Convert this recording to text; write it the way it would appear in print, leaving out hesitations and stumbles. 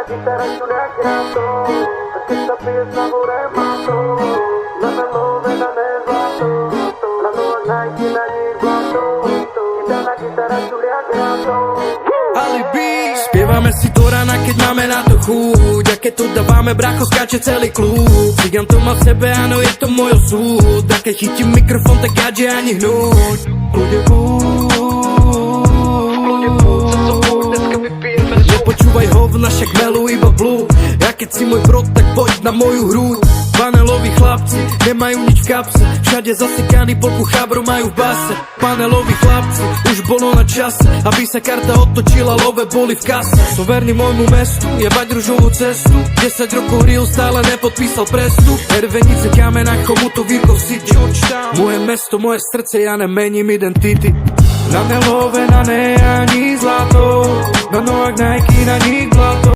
gitara čulia grato, keď sa piješ na hore mato, na melove na nezlato, na novách Nike na nich zlato, gitara čulia grato. Alibi. Spievame si do rána, keď máme na to chuť, a keď to dávame, bracho, skáče celý klub. Cigán to má v sebe, áno, je to môj osud, a keď chytím mikrofón, tak gáže ani hnúť. Ľudia nepočúvaj hovna, však melu iba blue. Ja keď si môj brod, tak poď na moju hruď. Paneloví chlapci nemajú nič v kapse, všade zasekaný, polku chábru majú v base. Paneloví chlapci, už bolo na čase, aby sa karta otočila, love boli v kase. Som verný môjmu mestu, jebať ružovú cestu, 10 rokov ril, stále nepodpísal prestup. Ervenice, Kamená, Chomutov, Virkov City. Moje mesto, moje srdce, ja nemením identity. Na nelove, na ne ani zlato, na nohách Nike, na nich blato.